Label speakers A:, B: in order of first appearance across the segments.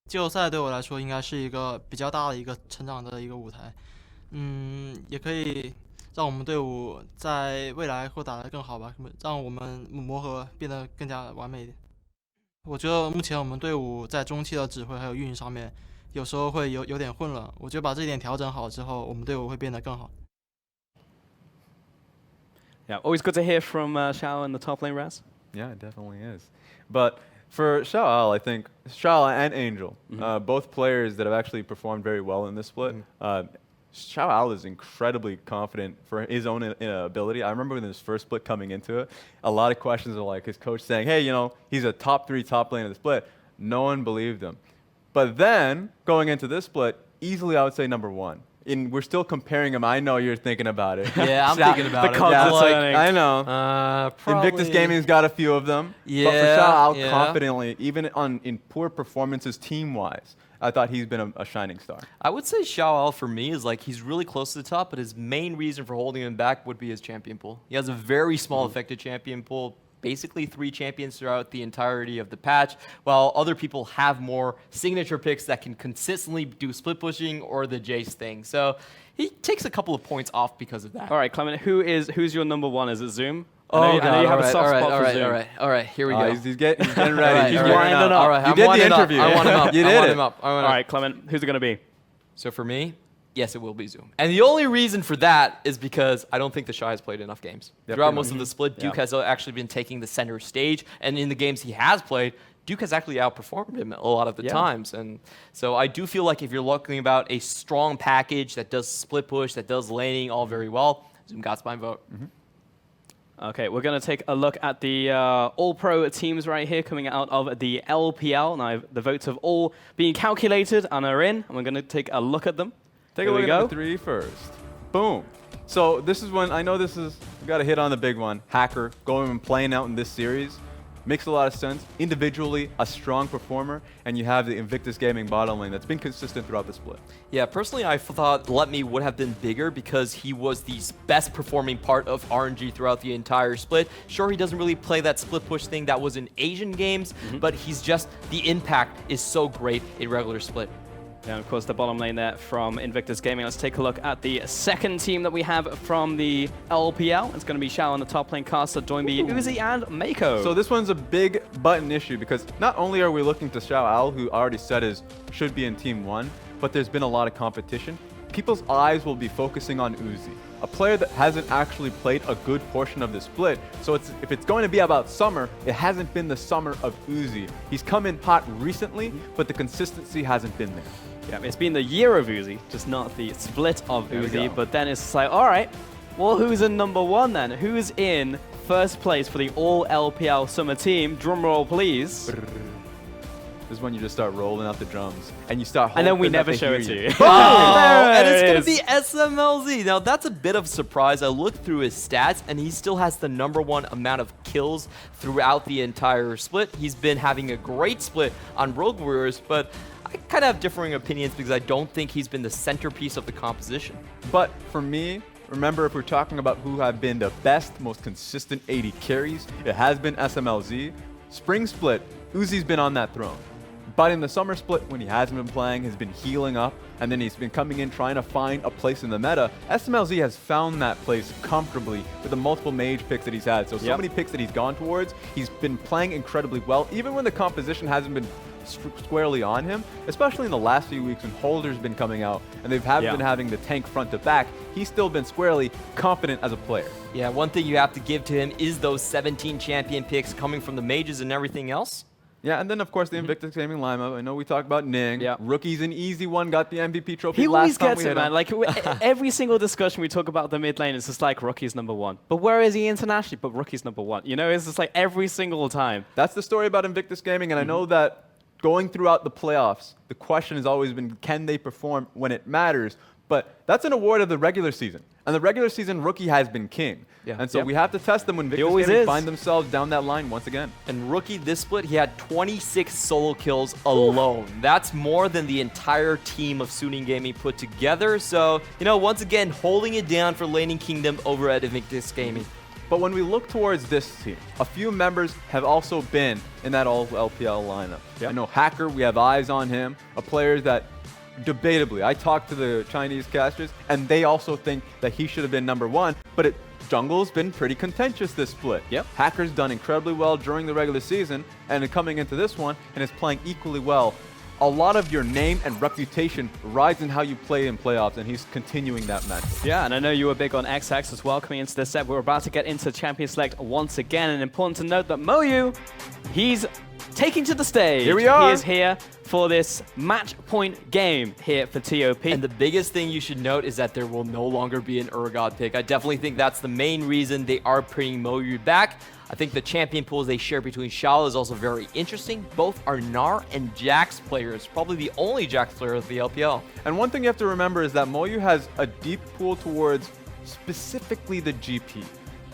A: 季后赛对我来说应该是一个比较大的一个成长的一个舞台，也可以让我们队伍在未来会打得更好吧，让我们磨合变得更加完美一点。我觉得目前我们队伍在中期的指挥还有运营上面，有时候会有点混乱。我觉得把这一点调整好之后，我们队伍会变得更好。
B: Yeah, always good to hear from Xiao in the top lane, Raz.
C: Yeah, it definitely is. But for Xiao, I think Xiao and Angel, both players that have actually performed very well in this split. Xiao is incredibly confident for his own ability. I remember in his first split coming into it, a lot of questions were like his coach saying, hey, you know, he's a top 3 top lane of the split. No one believed him. But then, going into this split, easily I would say number 1. We're still comparing him. I know you're thinking about it.
D: Yeah, I'm thinking about it.
C: Yeah, like, I know. Invictus Gaming's got a few of them.
D: Yeah,
C: but for Xiao, confidently, even in poor performances team-wise, I thought he's been a shining star.
D: I would say Xiao for me is like he's really close to the top, but his main reason for holding him back would be his champion pool. He has a very small effective champion pool. Basically 3 champions throughout the entirety of the patch, while other people have more signature picks that can consistently do split pushing or the Jace thing. So he takes a couple of points off because of that.
B: All right, Clement, who's your number 1? Is it Zoom?
D: Oh,
B: I know you have a soft spot for Zoom.
D: All right, here we go.
C: He's getting ready.
B: He's winding up.
D: All right,
C: you did the interview.
D: I want him up.
C: You did it.
D: All
B: right, Clement, who's it going to be?
D: So for me, yes, it will be Zoom. And the only reason for that is because I don't think the Shy has played enough games. Throughout most of the split, Duke has actually been taking the center stage. And in the games he has played, Duke has actually outperformed him a lot of the times. And so I do feel like if you're looking about a strong package that does split push, that does laning all very well, Zoom got my vote.
B: Okay, we're going to take a look at the all-pro teams right here coming out of the LPL. Now, the votes have all been calculated and are in, and we're going to take a look at them.
C: Take a look at number 3 first. Boom. So this is when, I know we got to hit on the big one. Hacker, going and playing out in this series. Makes a lot of sense. Individually, a strong performer, and you have the Invictus Gaming bottom lane that's been consistent throughout the split.
D: Yeah, personally, I thought Let Me would have been bigger because he was the best performing part of RNG throughout the entire split. Sure, he doesn't really play that split push thing that was in Asian games, but he's just, the impact is so great in regular split.
B: Yeah, and of course, the bottom lane there from Invictus Gaming. Let's take a look at the second team that we have from the LPL. It's going to be Xiao on the top lane, Caster, Doinby, Uzi, and Mako.
C: So this one's a big button issue because not only are we looking to Xiao Al, who already said should be in Team 1, but there's been a lot of competition. People's eyes will be focusing on Uzi, a player that hasn't actually played a good portion of the split. So if it's going to be about summer, it hasn't been the summer of Uzi. He's come in hot recently, but the consistency hasn't been there.
B: Yeah, it's been the year of Uzi, just not the split of Uzi. But then it's like, all right, well, who's in number 1 then? Who's in first place for the All-LPL Summer Team? Drum roll, please.
C: This is when you just start rolling out the drums and you start.
B: And then we never show it to you.
D: And it's going to be SMLZ. Now, that's a bit of a surprise. I looked through his stats, and he still has the number 1 amount of kills throughout the entire split. He's been having a great split on Rogue Warriors, but I kind of have differing opinions because I don't think he's been the centerpiece of the composition.
C: But for me, remember, if we're talking about who have been the best, most consistent 80 carries, it has been SMLZ. Spring split, Uzi's been on that throne. But in the summer split, when he hasn't been playing, has been healing up, and then he's been coming in trying to find a place in the meta, SMLZ has found that place comfortably with the multiple mage picks that he's had. So many picks that he's gone towards, he's been playing incredibly well, even when the composition hasn't been squarely on him, especially in the last few weeks when Holder's been coming out and they've been having the tank front to back. He's still been squarely confident as a player.
D: Yeah, one thing you have to give to him is those 17 champion picks coming from the mages and everything else.
C: Yeah, and then of course the Invictus Gaming lineup. I know we talked about Ning. Yeah. Rookie's an easy one, got the MVP trophy
B: he
C: last time.
B: He always gets it, man. Like every single discussion we talk about the mid lane, it's just like Rookie's number 1. But where is he internationally? But Rookie's number 1. You know, it's just like every single time.
C: That's the story about Invictus Gaming, and I know that going throughout the playoffs, the question has always been, can they perform when it matters? But that's an award of the regular season. And the regular season, Rookie has been king. Yeah. And so we have to test them when Invictus Gaming find themselves down that line once again.
D: And Rookie, this split, he had 26 solo kills alone. That's more than the entire team of Suning Gaming put together. So, you know, once again, holding it down for Laning Kingdom over at Invictus Gaming.
C: But when we look towards this team, a few members have also been in that All-LPL lineup.
B: Yep.
C: I know Hacker, we have eyes on him, a player that debatably, I talked to the Chinese casters, and they also think that he should have been #1, but Jungle's been pretty contentious this split.
B: Yep.
C: Hacker's done incredibly well during the regular season, and coming into this one, and is playing equally well. A lot of your name and reputation rides in how you play in playoffs, and he's continuing that matchup.
B: Yeah, and I know you were big on XX as well coming into this set. We're about to get into Champion Select once again, and important to note that Moyu, he's taking to the stage.
C: Here we are.
B: He is here for this match point game here for TOP.
D: And the biggest thing you should note is that there will no longer be an Urgot pick. I definitely think that's the main reason they are bringing Moyu back. I think the champion pools they share between Shala is also very interesting. Both are Gnar and Jax players, probably the only Jax player of the LPL.
C: And one thing you have to remember is that Moyu has a deep pool towards specifically the GP.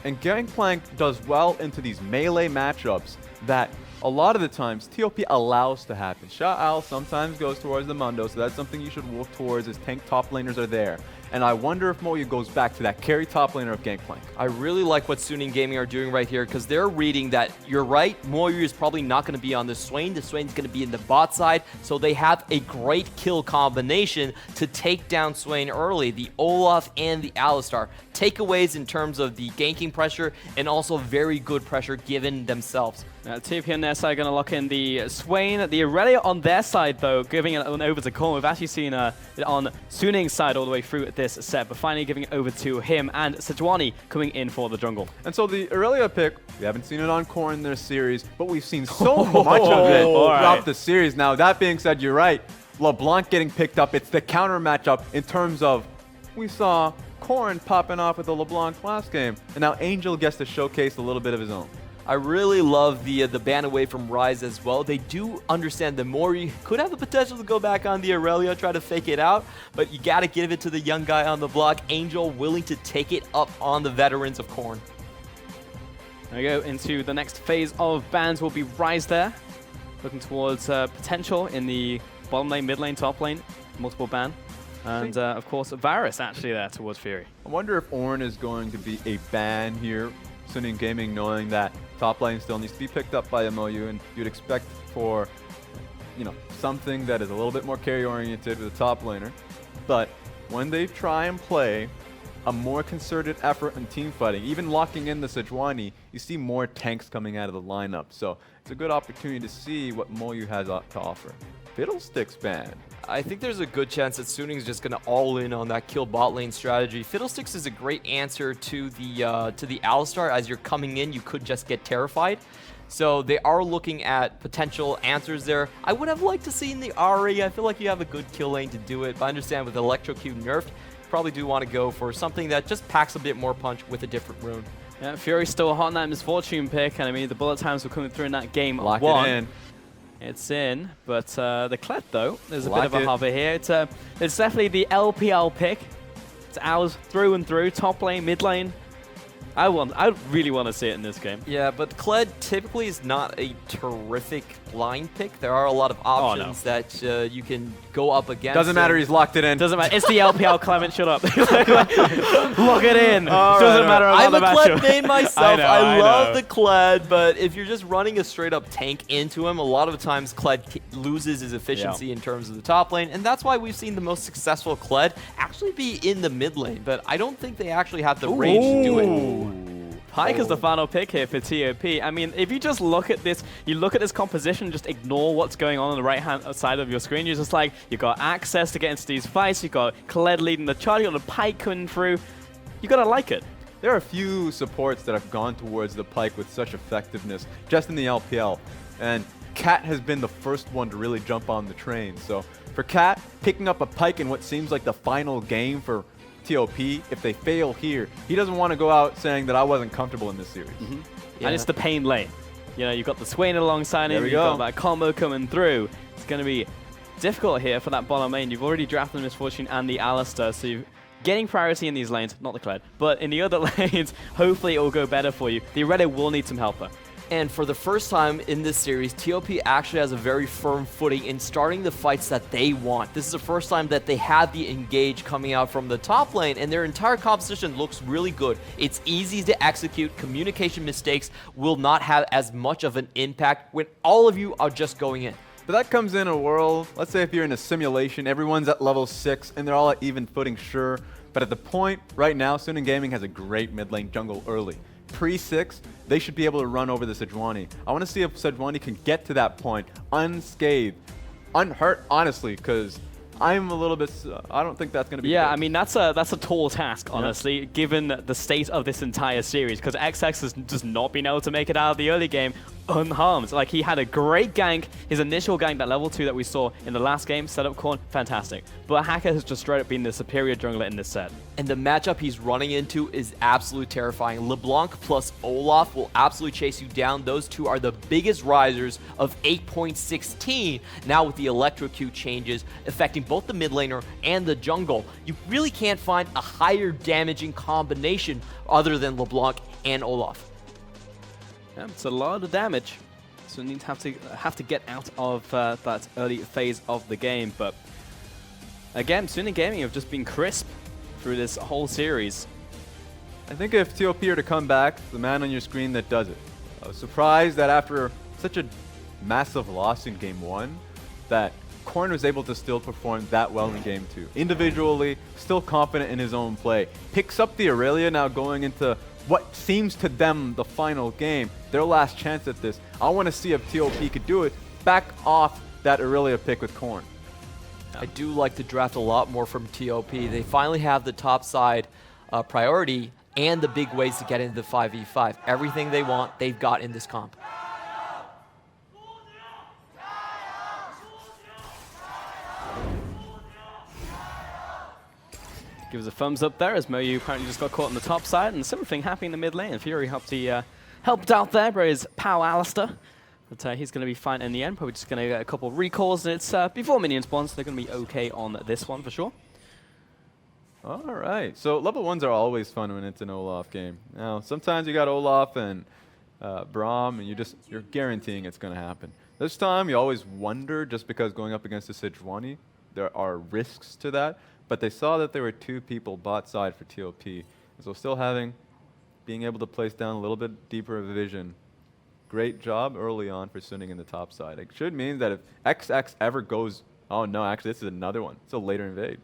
C: And Gangplank does well into these melee matchups that a lot of the times TOP allows to happen. Sha'Al sometimes goes towards the Mundo, so that's something you should work towards as tank top laners are there. And I wonder if Moyu goes back to that carry top laner of Gangplank.
D: I really like what Suning Gaming are doing right here because they're reading that you're right, Moyu is probably not going to be on the Swain. The Swain's going to be in the bot side, so they have a great kill combination to take down Swain early. The Olaf and the Alistar. Takeaways in terms of the ganking pressure and also very good pressure given themselves.
B: TP on their side going to lock in the Swain. The Aurelia on their side, though, giving it over to Korn. We've actually seen it on Suning's side all the way through this set, but finally giving it over to him and Sejuani coming in for the jungle.
C: And so the Aurelia pick, we haven't seen it on Korn in their series, but we've seen so much of it throughout the series. Now, that being said, you're right. LeBlanc getting picked up. It's the counter matchup in terms of we saw Korn popping off with the LeBlanc last game, and now Angel gets to showcase a little bit of his own.
D: I really love the ban away from Ryze as well. They do understand the Mori could have the potential to go back on the Aurelia, try to fake it out, but you got to give it to the young guy on the block. Angel willing to take it up on the veterans of Korn.
B: There we go into the next phase of bans will be Ryze there. Looking towards potential in the bottom lane, mid lane, top lane, multiple ban. And of course, Varus actually there towards Fury.
C: I wonder if Ornn is going to be a ban here. Suning Gaming knowing that top lane still needs to be picked up by MOU, and you'd expect for, you know, something that is a little bit more carry oriented with a top laner. But when they try and play a more concerted effort in team fighting, even locking in the Sejuani, you see more tanks coming out of the lineup. So it's a good opportunity to see what MOU has to offer. Fiddlesticks ban.
D: I think there's a good chance that Suning's just going to all in on that kill bot lane strategy. Fiddlesticks is a great answer to the Alistar. As you're coming in, you could just get terrified. So they are looking at potential answers there. I would have liked to see in the Ahri. I feel like you have a good kill lane to do it. But I understand with Electrocute nerfed, you probably do want to go for something that just packs a bit more punch with a different rune.
B: Yeah, Fury's still hot on that Misfortune pick, and I mean the bullet times were coming through in that game.
C: Lock it in.
B: It's in, but the Kled though, there's a bit of a hover here. It's definitely the LPL pick. It's ours through and through, top lane, mid lane. I really want to see it in this game.
D: Yeah, but Kled typically is not a terrific blind pick. There are a lot of options that you can go up against.
C: Doesn't matter, he's locked it in.
B: Doesn't matter. It's the LPL, Clement, shut up. Lock it in. Doesn't matter about
D: I'm
B: the
D: a
B: matchup.
D: Kled main myself. I love
B: know.
D: the Kled, but if you're just running a straight up tank into him, a lot of times Kled loses his efficiency in terms of the top lane, and that's why we've seen the most successful Kled actually be in the mid lane, but I don't think they actually have the range to do it.
B: Pyke is the final pick here for TOP. I mean, if you just look at this, you look at this composition, just ignore what's going on the right-hand side of your screen. You're just like, you got access to get into these fights, you got Kled leading the charge, you got the Pyke coming through. You gotta like it.
C: There are a few supports that have gone towards the Pyke with such effectiveness just in the LPL, and Cat has been the first one to really jump on the train. So for Cat, picking up a Pyke in what seems like the final game for TOP, if they fail here, he doesn't want to go out saying that I wasn't comfortable in this series.
B: And it's the pain lane. You know, you've got the Swain alongside him, you've got that combo coming through. It's going to be difficult here for that bottom lane. You've already drafted the Misfortune and the Alistar, so you're getting priority in these lanes, not the Kled, but in the other lanes, hopefully it will go better for you. The Aurelia will need some help though.
D: And for the first time in this series, TOP actually has a very firm footing in starting the fights that they want. This is the first time that they had the engage coming out from the top lane, and their entire composition looks really good. It's easy to execute. Communication mistakes will not have as much of an impact when all of you are just going in.
C: But that comes in a world, let's say if you're in a simulation, everyone's at level 6 and they're all at even footing, sure. But at the point right now, Suning Gaming has a great mid lane jungle early. Pre-6, they should be able to run over the Sejuani. I want to see if Sejuani can get to that point unscathed, unhurt, honestly, because I'm a little bit, I don't think that's going to be
B: Yeah,
C: good.
B: I mean, that's a tall task, honestly, given the state of this entire series, because XX has just not been able to make it out of the early game unharmed. Like, he had a great gank. His initial gank, that level 2 that we saw in the last game, set up Korn, fantastic. But Hacker has just straight up been the superior jungler in this set.
D: And the matchup he's running into is absolutely terrifying. LeBlanc plus Olaf will absolutely chase you down. Those two are the biggest risers of 8.16. Now with the electrocute changes affecting both the mid laner and the jungle, you really can't find a higher damaging combination other than LeBlanc and Olaf.
B: Yeah, it's a lot of damage, so you need to have to get out of that early phase of the game. But again, Suning Gaming have just been crisp through this whole series.
C: I think if TOP are to come back, the man on your screen that does it. I was surprised that after such a massive loss in Game 1, that Korn was able to still perform that well in Game 2. Individually, still confident in his own play. Picks up the Aurelia now going into what seems to them the final game, their last chance at this. I want to see if TOP could do it, back off that Aurelia pick with Korn.
D: I do like the draft a lot more from TOP. They finally have the top side priority and the big ways to get into the 5v5. Everything they want, they've got in this comp.
B: Gives a thumbs up there as Moyu apparently just got caught on the top side, and the similar thing happening in the mid lane. And Fury helped out there by his pal Alistair. But he's going to be fine in the end. Probably just going to get a couple of recalls, and it's before minion spawns, so they're going to be okay on this one for sure.
C: All right, so level 1s are always fun when it's an Olaf game. Now, sometimes you got Olaf and Braum, and you're guaranteeing it's going to happen. This time, you always wonder, just because going up against a Sejuani, there are risks to that. But they saw that there were 2 people bot side for TOP. So still being able to place down a little bit deeper of a vision. Great job early on for Suning in the top side. It should mean that if XX ever goes, oh no, actually this is another one. It's a later invade.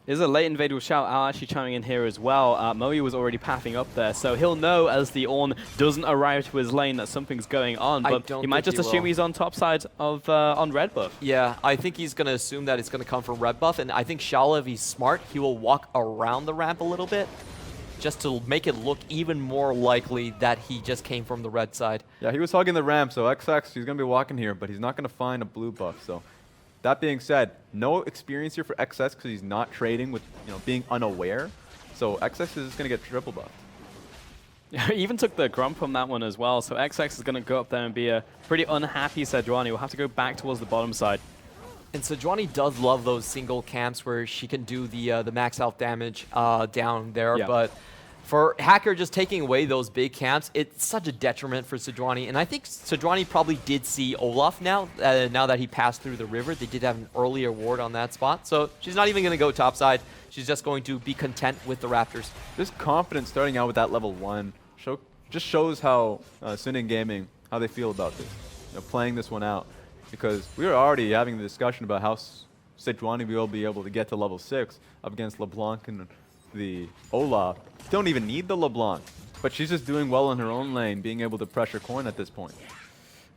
B: Is a late invade with Shout Al actually chiming in here as well. Moyu was already pathing up there, so he'll know as the Ornn doesn't arrive to his lane that something's going on. But he might just assume he's on top side of on red buff.
D: Yeah, I think he's going to assume that it's going to come from red buff, and I think Shala, if he's smart, he will walk around the ramp a little bit just to make it look even more likely that he just came from the red side.
C: Yeah, he was hugging the ramp, so XX, he's going to be walking here, but he's not going to find a blue buff. So that being said, no experience here for XS because he's not trading with being unaware. So XX is just going to get triple buffed.
B: He even took the grump from that one as well, so XX is going to go up there and be a pretty unhappy Sejuani. We'll have to go back towards the bottom side.
D: And Sejuani does love those single camps where she can do the max health damage down there, but for Hacker just taking away those big camps, it's such a detriment for Sejuani. And I think Sejuani probably did see Olaf now that he passed through the river. They did have an earlier ward on that spot. So she's not even going to go topside. She's just going to be content with the Raptors.
C: This confidence starting out with that level 1 just shows how Suning Gaming, how they feel about this. Playing this one out. Because we were already having the discussion about how Sejuani will be able to get to level 6 up against LeBlanc and the Olaf. Don't even need the LeBlanc, but she's just doing well in her own lane, being able to pressure Korn at this point.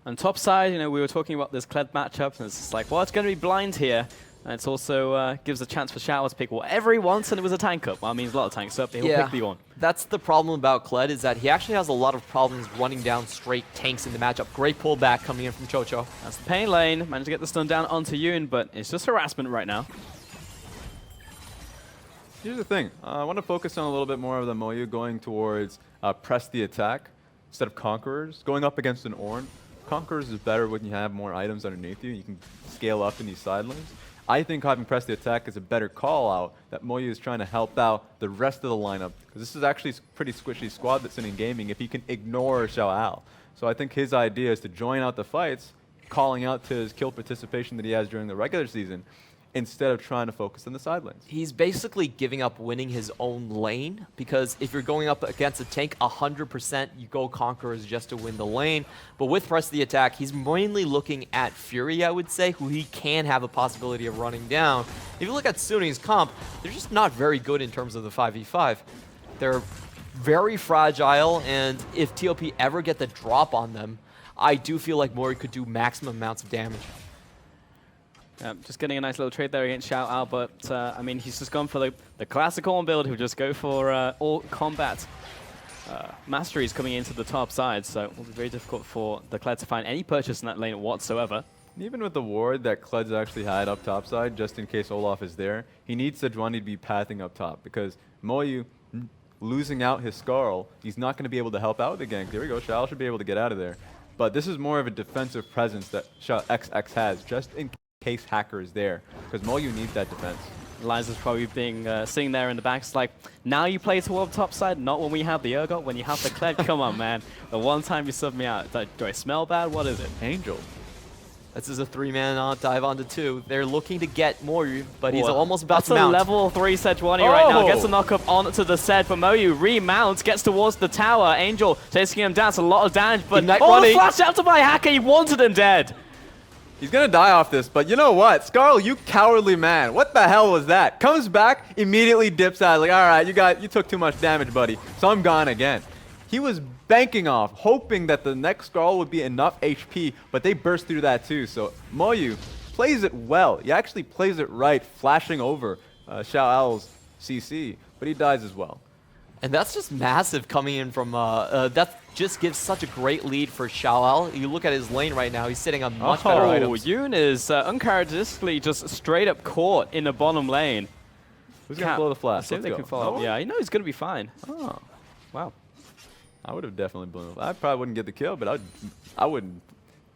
B: On top side, we were talking about this Kled matchup, and it's just like, well, it's going to be blind here. And it also gives a chance for Shower to pick whatever he wants, and it was a tank up. Well, I mean, there's a lot of tanks up, but he'll pick the Ornn.
D: That's the problem about Kled, is that he actually has a lot of problems running down straight tanks in the matchup. Great pullback coming in from Chocho.
B: That's the pain lane. Managed to get the stun down onto Yoon, but it's just harassment right now.
C: Here's the thing. I want to focus on a little bit more of the Moyu going towards press the attack instead of Conquerors. Going up against an Ornn. Conquerors is better when you have more items underneath you. You can scale up in these side lanes. I think having pressed the attack is a better call out that Moyu is trying to help out the rest of the lineup. Because this is actually a pretty squishy squad that's in gaming if he can ignore Xiao. So I think his idea is to join out the fights, calling out to his kill participation that he has during the regular season, instead of trying to focus on the side lanes.
D: He's basically giving up winning his own lane, because if you're going up against a tank, 100% you go Conquerors just to win the lane. But with press the attack, he's mainly looking at Fury, I would say, who he can have a possibility of running down. If you look at Sunni's comp, they're just not very good in terms of the 5v5. They're very fragile, and if TOP ever get the drop on them, I do feel like Mori could do maximum amounts of damage.
B: Just getting a nice little trade there against Xiao, but I mean, he's just gone for the classic Ornn build. He'll just go for all combat masteries coming into the top side, so it will be very difficult for the Kled to find any purchase in that lane whatsoever.
C: Even with the ward that Kled's actually had up top side, just in case Olaf is there, he needs Sejuani to be pathing up top, because Moyu losing out his Skarl, he's not going to be able to help out with the gank. There we go, Xiao should be able to get out of there. But this is more of a defensive presence that Xiao XX has, just in case Hacker is there, because Moyu needs that defense.
B: Liza's probably being sitting there in the back. It's like, now you play toward top side, not when we have the Urgot, when you have the Kled. Come on, man. The one time you sub me out, it's like, do I smell bad? What is it?
C: Angel.
D: This is a 3-man dive onto 2. They're looking to get Moyu, but he's almost about to mount.
B: That's a level 3 Sejuani right now. Gets a knock-up onto the Sed, but Moyu remounts, gets towards the tower. Angel chasing him down. It's a lot of damage, but the flash out to by Hacker. He wanted him dead.
C: He's gonna die off this, but you know what? Skarl, you cowardly man. What the hell was that? Comes back, immediately dips out. Like, all right, you took too much damage, buddy. So I'm gone again. He was banking off, hoping that the next Skarl would be enough HP, but they burst through that too. So Moyu plays it well. He actually plays it right, flashing over Xiao's CC, but he dies as well.
D: And that's just massive coming in from, that just gives such a great lead for Xiao. You look at his lane right now, he's sitting on much better items.
B: Yoon is uncharacteristically just straight up caught in the bottom lane.
C: Who's going to blow the flash?
B: See if they can follow. Yeah, you know he's going to be fine.
C: Oh.
B: Wow.
C: I would have definitely blown it. I probably wouldn't get the kill, but I wouldn't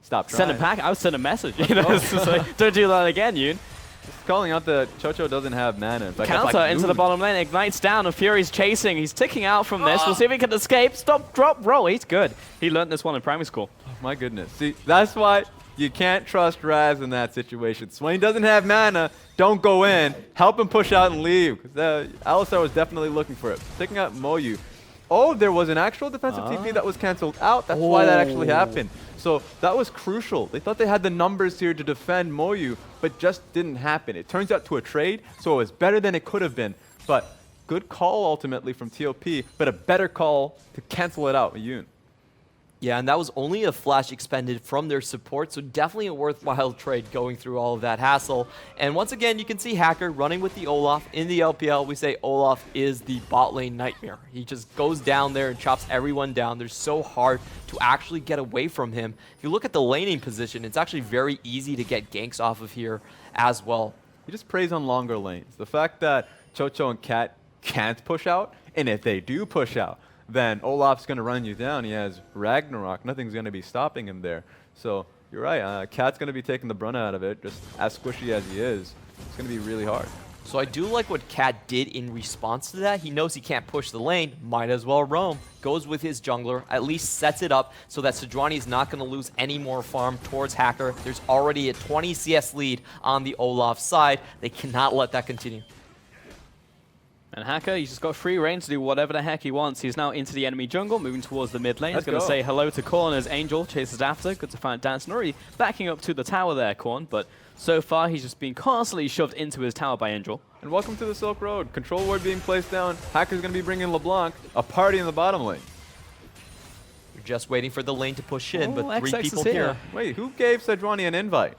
C: stop trying.
B: Send a pack. I would send a message. You know, it's just like, don't do that again, Yoon.
C: Just calling out that Chocho doesn't have mana. In fact,
B: Counter
C: like
B: into the bottom lane, ignites down, and Fury's chasing. He's ticking out from this. We'll see if he can escape. Stop, drop, roll. He's good. He learned this one in primary school.
C: Oh, my goodness. See, that's why you can't trust Raz in that situation. So when he doesn't have mana, don't go in. Help him push out and leave. Alistar was definitely looking for it. Picking out Moyu. Oh, there was an actual defensive TP that was cancelled out. That's why that actually happened. So that was crucial. They thought they had the numbers here to defend Moyu, but just didn't happen. It turns out to a trade, so it was better than it could have been. But good call ultimately from TOP, but a better call to cancel it out with Yoon.
D: Yeah, and that was only a flash expended from their support, so definitely a worthwhile trade going through all of that hassle. And once again, you can see Hacker running with the Olaf. In the LPL, we say Olaf is the bot lane nightmare. He just goes down there and chops everyone down. They're so hard to actually get away from him. If you look at the laning position, it's actually very easy to get ganks off of here as well.
C: He just preys on longer lanes. The fact that Chocho and Cat can't push out, and if they do push out, then Olaf's going to run you down. He has Ragnarok. Nothing's going to be stopping him there. So you're right. Cat's going to be taking the brunt out of it, just as squishy as he is. It's going to be really hard.
D: So I do like what Cat did in response to that. He knows he can't push the lane. Might as well roam. Goes with his jungler. At least sets it up so that Sejuani is not going to lose any more farm towards Hacker. There's already a 20 CS lead on the Olaf side. They cannot let that continue.
B: And Hacker, he's just got free reign to do whatever the heck he wants. He's now into the enemy jungle, moving towards the mid lane. He's going to say hello to Korn as Angel chases after. Good to find Dance. Already backing up to the tower there, Korn, but so far he's just been constantly shoved into his tower by Angel.
C: And welcome to the Silk Road. Control ward being placed down. Hacker's going to be bringing LeBlanc, a party in the bottom lane.
D: We're just waiting for the lane to push in, but
B: XX
D: 3 people
B: is
D: here.
C: Wait, who gave Sejuani an invite?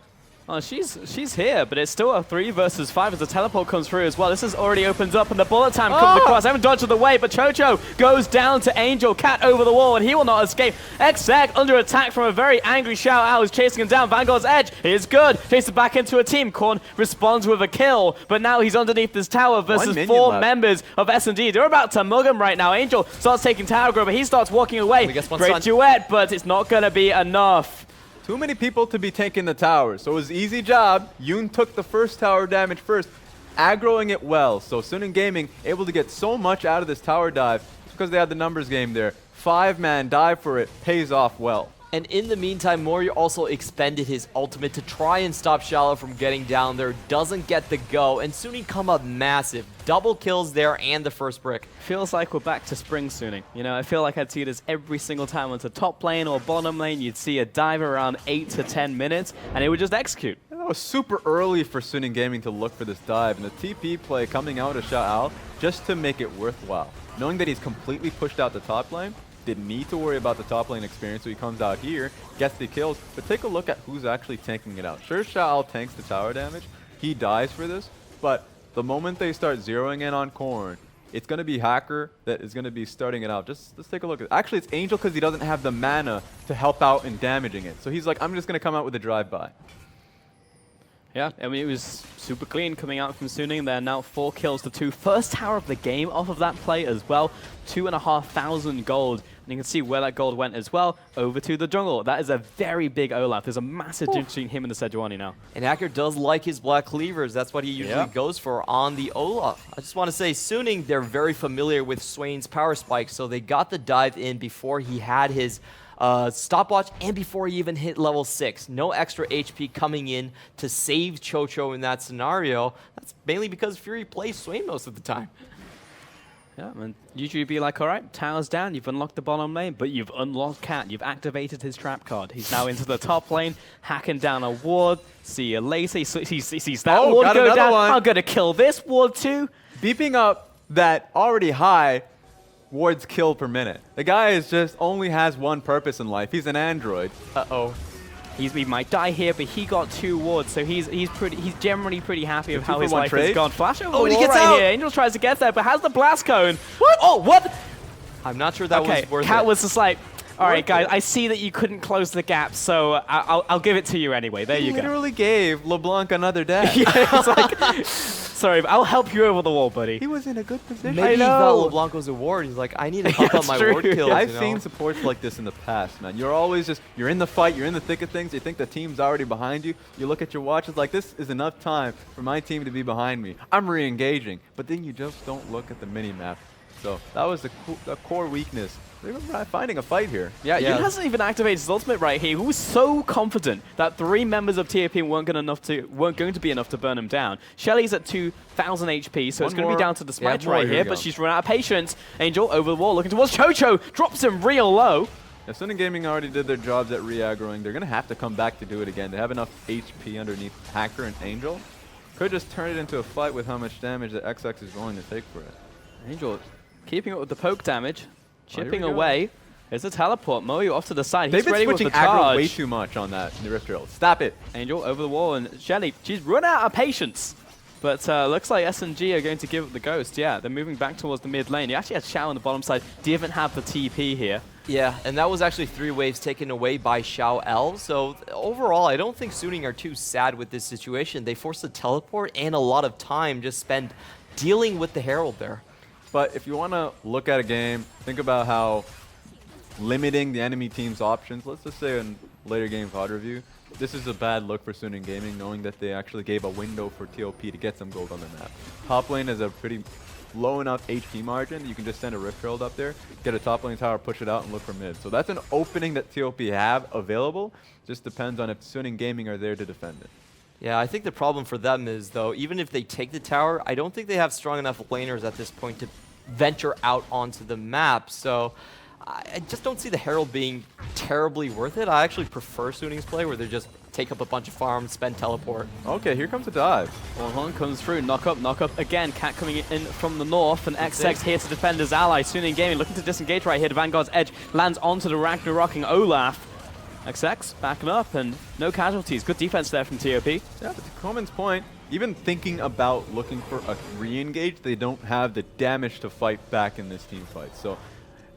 B: Oh, she's here, but it's still a 3 versus 5 as the teleport comes through as well. This has already opened up, and the bullet time comes across. They haven't dodged the way, but Chocho goes down to Angel. Cat over the wall, and he will not escape. XX under attack from a very angry Xiao Ao, who's chasing him down. Vanguard's edge is good. Chases back into a team. Korn responds with a kill, but now he's underneath this tower versus 4 members of SNG. They're about to mug him right now. Angel starts taking tower grab, but he starts walking away. Great duet, but it's not going to be enough.
C: Too many people to be taking the tower, so it was an easy job. Yoon took the first tower damage first, aggroing it well. So Suning Gaming able to get so much out of this tower dive because they had the numbers game there. 5-man dive for it pays off well.
D: And in the meantime, Mori also expended his ultimate to try and stop Shallow from getting down there. Doesn't get the go, and Suning come up massive. Double kills there and the first brick.
B: Feels like we're back to spring Suning. You know, I feel like I'd see this every single time onto top lane or bottom lane. You'd see a dive around 8 to 10 minutes, and it would just execute.
C: That was super early for Suning Gaming to look for this dive, and the TP play coming out of Sha'al just to make it worthwhile. Knowing that he's completely pushed out the top lane, didn't need to worry about the top lane experience, so he comes out here, gets the kills, but take a look at who's actually tanking it out. Sure, Sha'al tanks the tower damage, he dies for this, but the moment they start zeroing in on Korn, it's going to be FLICKR that is going to be starting it out. Let's take a look. Actually, it's Angel because he doesn't have the mana to help out in damaging it. So he's like, I'm just going to come out with a drive-by.
B: Yeah, I mean, it was super clean coming out from Suning. They're now 4 kills to 2. First tower of the game off of that play as well. 2,500 gold. And you can see where that gold went as well, over to the jungle. That is a very big Olaf. There's a massive difference between him and the Sejuani now.
D: And FLICKR does like his black cleavers. That's what he usually goes for on the Olaf. I just want to say, Suning, they're very familiar with Swain's power spike, so they got the dive in before he had his stopwatch and before he even hit level 6. No extra HP coming in to save Chocho in that scenario. That's mainly because Fury plays Swain most of the time.
B: Yeah, and usually you'd be like, all right, tower's down, you've unlocked the bottom lane, but you've unlocked Cat, you've activated his trap card. He's now into the top lane, hacking down a ward. See you later. He sees that ward go down. I'm going to kill this ward too.
C: Beeping up that already high wards kill per minute. The guy is just only has one purpose in life. He's an android.
D: Uh-oh.
B: He might die here, but he got 2 wards, so he's generally pretty happy with how his life has gone. Flash over the wall right here. Angel tries to get there, but has the blast cone. What? Oh, what?
D: I'm not sure that was worth it.
B: Cat was just like, all right, guys, I see that you couldn't close the gap, so I'll give it to you anyway. There you go.
C: He literally gave LeBlanc another dash.
B: Yeah, it's like, sorry, but I'll help you over the wall, buddy.
C: He was in a good position.
D: Maybe he thought LeBlanc was a ward. He's like, I need to help out my ward kills.
C: I've seen supports like this in the past, man. You're always just, you're in the fight, you're in the thick of things, you think the team's already behind you. You look at your watch, it's like, this is enough time for my team to be behind me. I'm re-engaging. But then you just don't look at the mini-map. So that was the core weakness. They were finding a fight here.
B: Yeah, Yoon hasn't even activated his ultimate right here. He was so confident that 3 members of TAP weren't going to be enough to burn him down. Shelly's at 2,000 HP, so it's going to be down to the Smite right here, but she's run out of patience. Angel over the wall looking towards Chocho, drops him real low.
C: If Suning Gaming already did their jobs at re-aggroing, they're going to have to come back to do it again. They have enough HP underneath FLICKR and Angel. Could just turn it into a fight with how much damage that XX is willing to take for it.
B: Angel keeping up with the poke damage. Chipping away. There's a teleport. Moyu off to the side. He's ready with the charge. They've been switching aggro
C: way too much on that Rift Drill. Stop it.
B: Angel over the wall, and Shelly, she's run out of patience. But looks like SNG are going to give up the ghost. Yeah, they're moving back towards the mid lane. You actually had Xiao on the bottom side. Didn't have the TP here.
D: Yeah, and that was actually 3 waves taken away by Xiao. So overall, I don't think Suning are too sad with this situation. They forced a teleport and a lot of time just spent dealing with the Herald there.
C: But if you want to look at a game, think about how limiting the enemy team's options, let's just say in later game VOD review, this is a bad look for Suning Gaming, knowing that they actually gave a window for TOP to get some gold on the map. Top lane is a pretty low enough HP margin. You can just send a Rift Herald up there, get a top lane tower, push it out, and look for mid. So that's an opening that TOP have available. Just depends on if Suning Gaming are there to defend it.
D: Yeah, I think the problem for them is, though, even if they take the tower, I don't think they have strong enough laners at this point to venture out onto the map. So I just don't see the Herald being terribly worth it. I actually prefer Suning's play where they just take up a bunch of farms, spend teleport.
C: Okay, here comes the dive.
B: One comes through, knock up again. Cat coming in from the north, and XX here to defend his ally. Suning Gaming looking to disengage right here. The Vanguard's edge lands onto the Ragnarocking Olaf. XX backing up, and no casualties. Good defense there from TOP.
C: Yeah, but to Coleman's point, even thinking about looking for a re-engage, they don't have the damage to fight back in this team fight. So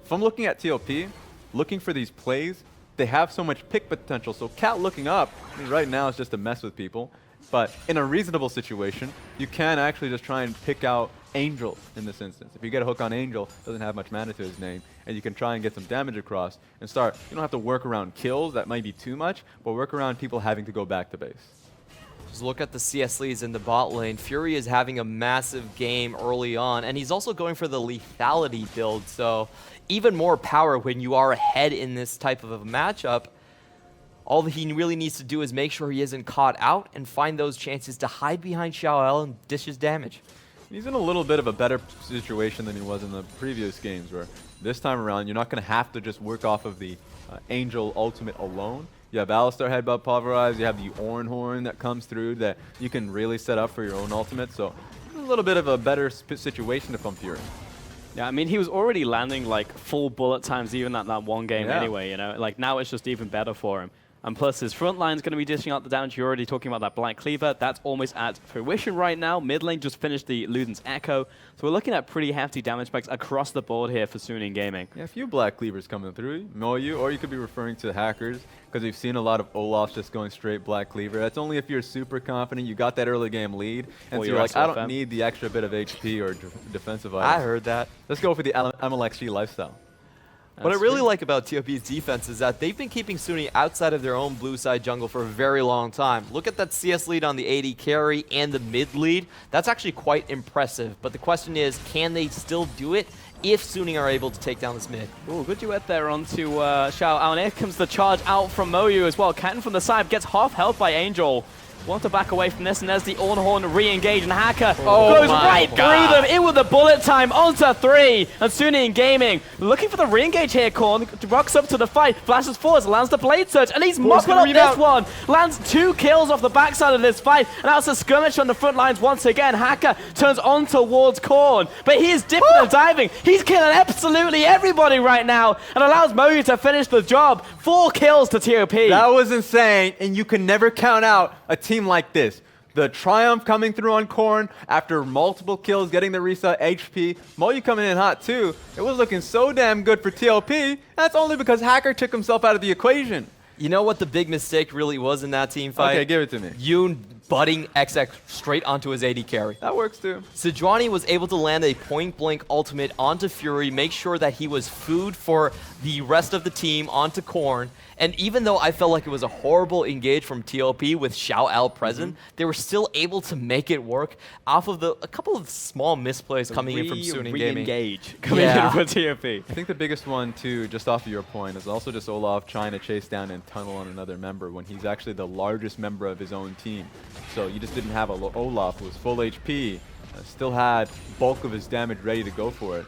C: if I'm looking at TOP, looking for these plays, they have so much pick potential. So Cat looking up, I mean, right now it's just to mess with people. But in a reasonable situation, you can actually just try and pick out Angel in this instance. If you get a hook on Angel, doesn't have much mana to his name, and you can try and get some damage across and start. You don't have to work around kills, that might be too much, but work around people having to go back to base.
D: Just look at the CS leads in the bot lane. Fury is having a massive game early on, and he's also going for the lethality build, so even more power when you are ahead in this type of a matchup. All that he really needs to do is make sure he isn't caught out and find those chances to hide behind Xiao and dish his damage.
C: He's in a little bit of a better situation than he was in the previous games, where this time around you're not going to have to just work off of the Angel ultimate alone. You have Alistar Headbutt Pulverize, you have the Horn that comes through that you can really set up for your own ultimate, so a little bit of a better situation if I'm Fury.
B: Yeah, I mean, he was already landing like full bullet times even at that one game anyway, you know? Like now it's just even better for him. And plus, his front line's going to be dishing out the damage. You're already talking about that Black Cleaver. That's almost at fruition right now. Mid lane just finished the Luden's Echo. So we're looking at pretty hefty damage spikes across the board here for Suning Gaming.
C: Yeah, a few Black Cleavers coming through. Moyu, or you could be referring to hackers, because we've seen a lot of Olafs just going straight Black Cleaver. That's only if you're super confident, you got that early game lead, and so you're like, I don't need the extra bit of HP or defensive items.
D: I heard that.
C: Let's go for the MLXG lifestyle.
D: What I really like about TOP's defense is that they've been keeping Sunni outside of their own blue side jungle for a very long time. Look at that CS lead on the AD carry and the mid lead. That's actually quite impressive. But the question is, can they still do it if Sunni are able to take down this mid?
B: Ooh, good duet there onto Xiao. And here comes the charge out from Moyu as well. Canton from the side gets half health by Angel. Want to back away from this, and there's the Ornhorn re-engage, and Hacker goes right through them in with the bullet time onto 3, and Suning Gaming looking for the re-engage here. Korn rocks up to the fight, flashes forwards, lands the blade surge, and he's mopping up this one. Lands 2 kills off the backside of this fight, and that's a skirmish on the front lines once again. Hacker turns on towards Korn, but he is dipping and diving. He's killing absolutely everybody right now, and allows Moyu to finish the job. 4 kills to TOP.
C: That was insane, and you can never count out a team like this. The Triumph coming through on Korn after multiple kills, getting the reset HP. Moyu coming in hot too. It was looking so damn good for TLP. That's only because Hacker took himself out of the equation.
D: You know what the big mistake really was in that team fight?
C: Okay, give it to me.
D: Yoon butting XX straight onto his AD carry.
C: That works too.
D: Sejuani was able to land a point-blank ultimate onto Fury, make sure that he was food for the rest of the team onto Korn. And even though I felt like it was a horrible engage from TLP with Xiao Al present, they were still able to make it work off of a couple of small misplays coming in from Suning Gaming.
B: Re-engage coming in for TOP.
C: I think the biggest one too, just off of your point, is also just Olaf trying to chase down and tunnel on another member when he's actually the largest member of his own team. So you just didn't have Olaf who was full HP, still had bulk of his damage ready to go for it.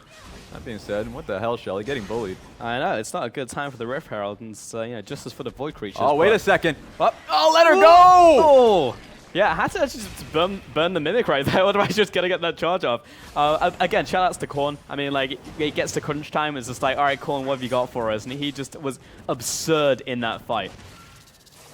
C: That being said, what the hell, Shelly? Getting bullied.
B: I know, it's not a good time for the Rift Herald, and you know, justice for the Void Creatures.
C: Oh, wait a second.
B: Oh,
C: let her go!
B: Oh! Yeah, I had to actually just burn the Mimic right there, otherwise just gonna get that charge off. Again, shout outs to Korn. I mean, like, it gets to crunch time, it's just like, alright, Korn, what have you got for us? And he just was absurd in that fight.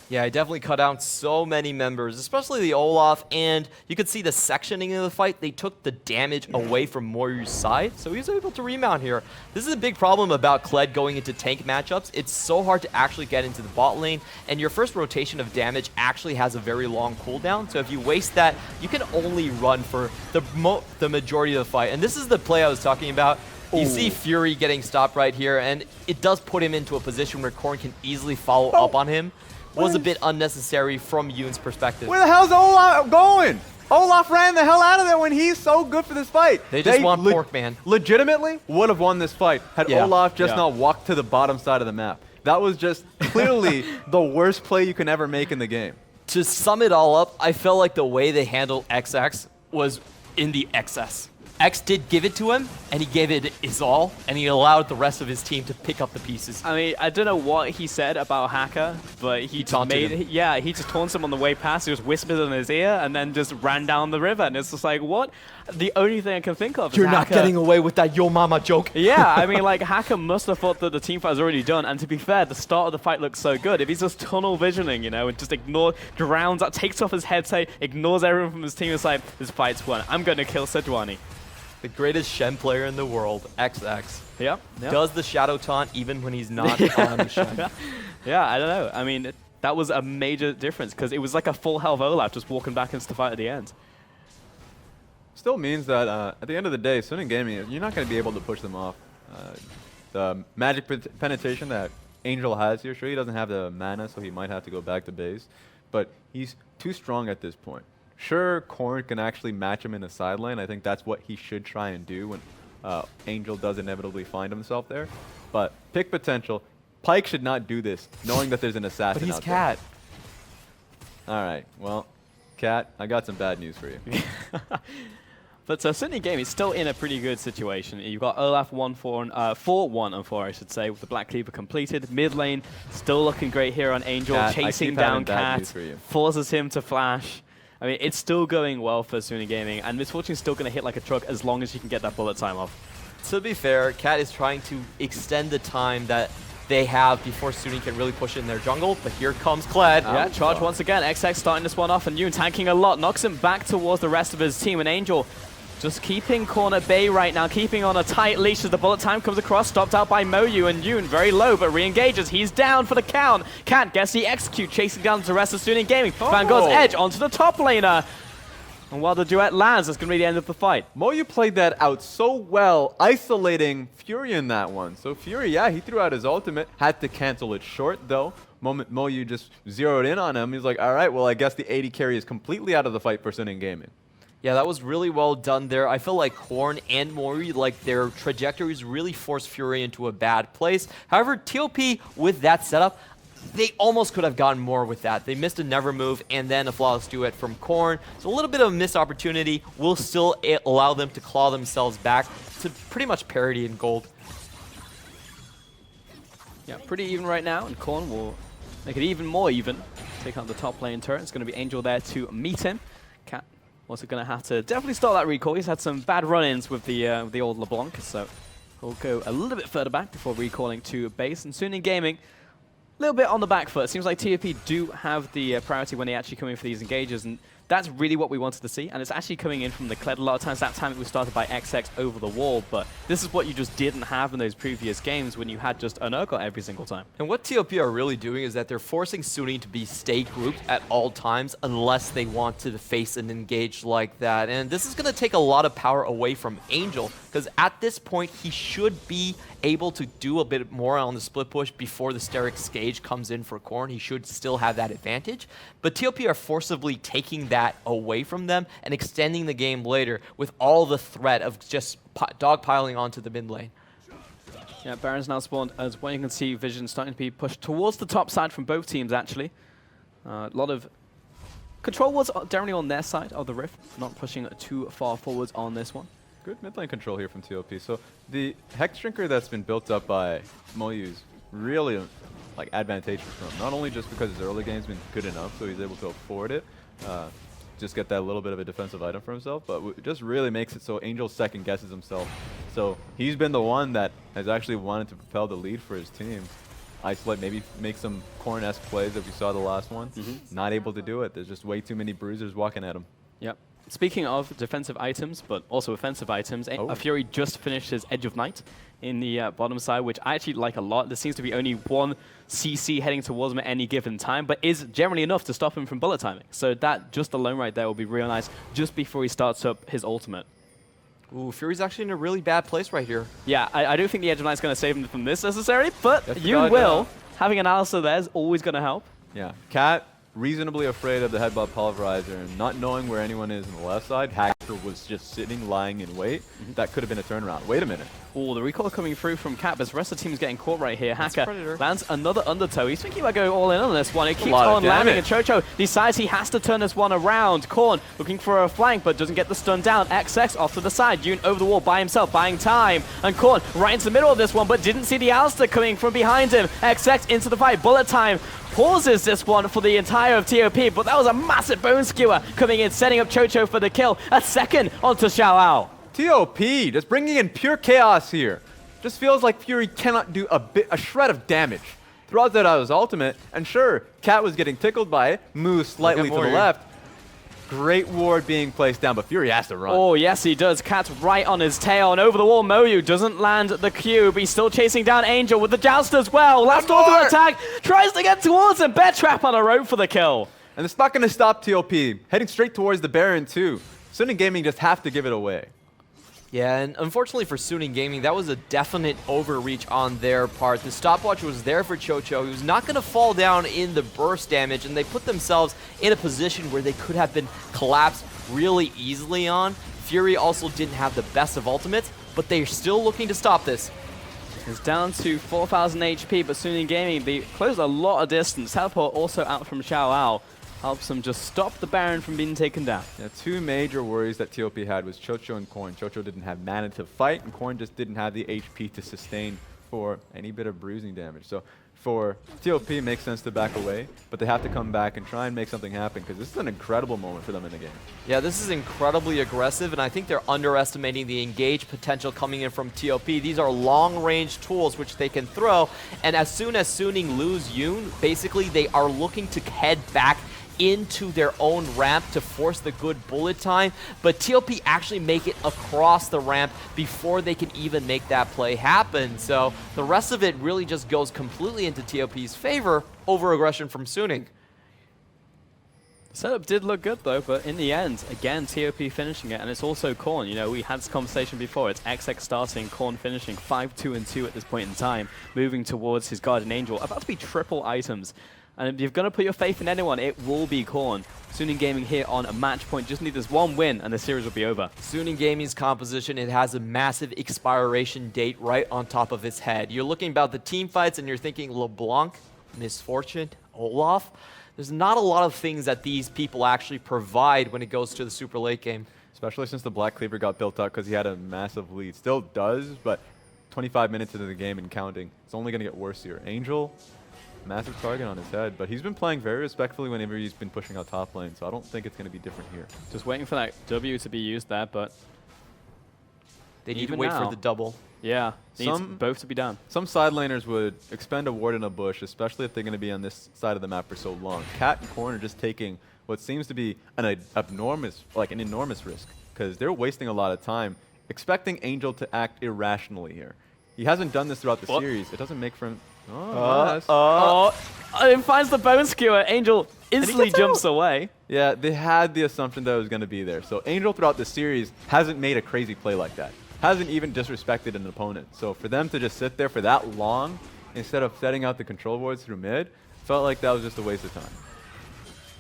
D: Yeah, he definitely cut out so many members, especially the Olaf, and you could see the sectioning of the fight. They took the damage away from Moryu's side, so he was able to remount here. This is a big problem about Kled going into tank matchups. It's so hard to actually get into the bot lane, and your first rotation of damage actually has a very long cooldown, so if you waste that, you can only run for the majority of the fight. And this is the play I was talking about. You see Fury getting stopped right here, and it does put him into a position where Korn can easily follow up on him. Was a bit unnecessary from Yoon's perspective.
C: Where the hell's Olaf going? Olaf ran the hell out of there when he's so good for this fight.
D: They just want pork, man.
C: Legitimately would have won this fight had Olaf just not walked to the bottom side of the map. That was just clearly the worst play you can ever make in the game.
D: To sum it all up, I felt like the way they handled XX was in the excess. X did give it to him, and he gave it his all, and he allowed the rest of his team to pick up the pieces.
B: I mean, I don't know what he said about Hacker, but he taunted him. Yeah, he just taunted him on the way past. He just whispered in his ear, and then just ran down the river. And it's just like, what? The only thing I can think of is
D: You're not getting away with that yo mama joke.
B: Yeah, I mean, like, Hacker must have thought that the team fight was already done. And to be fair, the start of the fight looked so good. If he's just tunnel visioning, you know, and just drowns out, takes off his headset, ignores everyone from his team, it's like, this fight's won. I'm going to kill Sejuani.
D: The greatest Shen player in the world, XX.
B: Yep.
D: Does the shadow taunt even when he's not on Shen.
B: Yeah, I don't know. I mean, that was a major difference because it was like a full health Olaf just walking back into the fight at the end.
C: still means that at the end of the day, Suning Gaming, you're not going to be able to push them off. The magic penetration that Angel has here, sure, he doesn't have the mana, so he might have to go back to base. But he's too strong at this point. Sure, Korn can actually match him in the sideline. I think that's what he should try and do when Angel does inevitably find himself there. But pick potential. Pyke should not do this, knowing that there's an assassin
D: But he's
C: out
D: Cat.
C: there. All right, well, Cat, I got some bad news for you.
B: But Suning Gaming is still in a pretty good situation. You've got Olaf 4-1 and 4, I should say, with the Black Cleaver completed. Mid lane still looking great here on Angel,
C: Cat,
B: chasing down
C: Cat,
B: Cat, forces him to flash. I mean, it's still going well for Suning Gaming, and Misfortune's still going to hit like a truck as long as he can get that bullet time off.
D: To be fair, Cat is trying to extend the time that they have before Suning can really push in their jungle, but here comes Kled.
B: Yeah, charge once again. XX starting this one off, and Yoon tanking a lot, knocks him back towards the rest of his team, and Angel just keeping Korn at bay right now, keeping on a tight leash as the bullet time comes across, stopped out by Moyu, and Yoon very low, but re-engages. He's down for the count. Cat gets the execute, chasing down the rest of Suning Gaming. Vanguard's edge onto the top laner. And while the duet lands, that's going to be the end of the fight.
C: Moyu played that out so well, isolating Fury in that one. So Fury, yeah, he threw out his ultimate, had to cancel it short though. Moment Moyu just zeroed in on him. He's like, all right, well, I guess the AD carry is completely out of the fight for Suning Gaming.
D: Yeah, that was really well done there. I feel like Korn and Mori, like their trajectories really forced Fury into a bad place. However, TOP with that setup, they almost could have gotten more with that. They missed a never move and then a flawless duet from Korn. So a little bit of a missed opportunity will still allow them to claw themselves back to pretty much parity in gold.
B: Yeah, pretty even right now, and Korn will make it even more even. Take on the top lane turret. It's going to be Angel there to meet him. Cat also going to have to definitely start that recall. He's had some bad run-ins with the old LeBlanc, so he'll go a little bit further back before recalling to base. And Suning Gaming, a little bit on the back foot. Seems like TOP do have the priority when they actually come in for these engages, and that's really what we wanted to see. And it's actually coming in from the Kled. A lot of times that time it was started by XX over the wall, but this is what you just didn't have in those previous games when you had just an Urgot every single time.
D: And what TOP are really doing is that they're forcing Suning to be stay grouped at all times unless they want to face and engage like that. And this is going to take a lot of power away from Angel, because at this point he should be able to do a bit more on the split push before the Steric Stage comes in for Korn. He should still have that advantage. But TOP are forcibly taking that away from them and extending the game later with all the threat of just dogpiling onto the mid lane.
B: Yeah, Baron's now spawned as well. You can see Vision starting to be pushed towards the top side from both teams, actually. A lot of control was generally on their side of the rift, not pushing too far forwards on this one.
C: Good mid lane control here from TOP. So the Hex Drinker that's been built up by Moyu is really like advantageous for him. Not only just because his early game's been good enough, so he's able to afford it, just get that little bit of a defensive item for himself, but it just really makes it so Angel second guesses himself. So he's been the one that has actually wanted to propel the lead for his team. Isolate, maybe make some Korn-esque plays that we saw the last one. Not able to do it. There's just way too many bruisers walking at him.
B: Yep. Speaking of defensive items, but also offensive items, Fury just finished his Edge of Night in the bottom side, which I actually like a lot. There seems to be only one CC heading towards him at any given time, but is generally enough to stop him from bullet timing. So that just alone right there will be real nice just before he starts up his ultimate.
D: Ooh, Fury's actually in a really bad place right here.
B: Yeah, I don't think the Edge of Night's going to save him from this necessarily, but you will. Having an Alistair there is always going to help.
C: Yeah, Cat reasonably afraid of the headbutt pulverizer and not knowing where anyone is on the left side. Hacker was just sitting, lying in wait. That could have been a turnaround. Wait a minute. Oh,
B: the recall coming through from Cat, but the rest of the team is getting caught right here. Hacker lands another undertow. He's thinking about going all in on this one. It keeps on landing, and Chocho decides he has to turn this one around. Korn looking for a flank, but doesn't get the stun down. XX off to the side. Yoon over the wall by himself, buying time. And Korn right into the middle of this one, but didn't see the Alistair coming from behind him. XX into the fight. Bullet time pauses this one for the entire of TOP, but that was a massive bone skewer coming in, setting up Chocho for the kill. A second onto Xiao.
C: TOP just bringing in pure chaos here. Just feels like Fury cannot do a shred of damage. Throws that out his ultimate, and sure, Cat was getting tickled by it, moves slightly to the left. Great ward being placed down, but Fury has to run.
B: Oh, yes, he does. Cat's right on his tail, and over the wall, Moyu doesn't land the cube. He's still chasing down Angel with the joust as well. Last auto attack, tries to get towards him. Bear trap on a rope for the kill.
C: And it's not going to stop TOP. Heading straight towards the Baron, too. Suning Gaming just have to give it away.
D: Yeah, and unfortunately for Suning Gaming, that was a definite overreach on their part. The stopwatch was there for Chocho. He was not going to fall down in the burst damage, and they put themselves in a position where they could have been collapsed really easily on. Fury also didn't have the best of ultimates, but they're still looking to stop this.
B: It's down to 4,000 HP, but Suning Gaming, they closed a lot of distance. Teleport also out from Xiao Ao. Helps them just stop the Baron from being taken down.
C: Yeah, two major worries that TOP had was Chocho and Corn. Chocho didn't have mana to fight, and Corn just didn't have the HP to sustain for any bit of bruising damage. So for TOP, it makes sense to back away, but they have to come back and try and make something happen, because this is an incredible moment for them in the game.
D: Yeah, this is incredibly aggressive, and I think they're underestimating the engage potential coming in from TOP. These are long-range tools which they can throw, and as soon as Suning lose Yoon, basically they are looking to head back into their own ramp to force the good bullet time, but TOP actually make it across the ramp before they can even make that play happen. So the rest of it really just goes completely into TOP's favor over aggression from Suning.
B: Setup did look good though, but in the end, again, TOP finishing it, and it's also Korn. You know, we had this conversation before. It's XX starting, Korn finishing 5-2-2 at this point in time, moving towards his Guardian Angel, about to be triple items. And if you're going to put your faith in anyone, it will be Korn. Suning Gaming here on a match point. Just need this one win, and the series will be over.
D: Suning Gaming's composition, it has a massive expiration date right on top of its head. You're looking about the team fights, and you're thinking LeBlanc, Misfortune, Olaf. There's not a lot of things that these people actually provide when it goes to the super late game.
C: Especially since the Black Cleaver got built up because he had a massive lead. Still does, but 25 minutes into the game and counting. It's only going to get worse here. Angel, massive target on his head, but he's been playing very respectfully whenever he's been pushing out top lane, so I don't think it's going to be different here.
B: Just waiting for that W to be used there, but
D: they need to
B: even
D: wait
B: now,
D: for the double.
B: Yeah, needs both to be done.
C: Some side laners would expend a ward in a bush, especially if they're going to be on this side of the map for so long. Cat and Korn are just taking what seems to be an enormous risk, because they're wasting a lot of time expecting Angel to act irrationally here. He hasn't done this throughout the series. It doesn't make for him.
B: It finds the bone skewer. Angel instantly jumps away.
C: Yeah, they had the assumption that it was going to be there. So Angel throughout the series hasn't made a crazy play like that. Hasn't even disrespected an opponent. So for them to just sit there for that long instead of setting out the control wards through mid, felt like that was just a waste of time.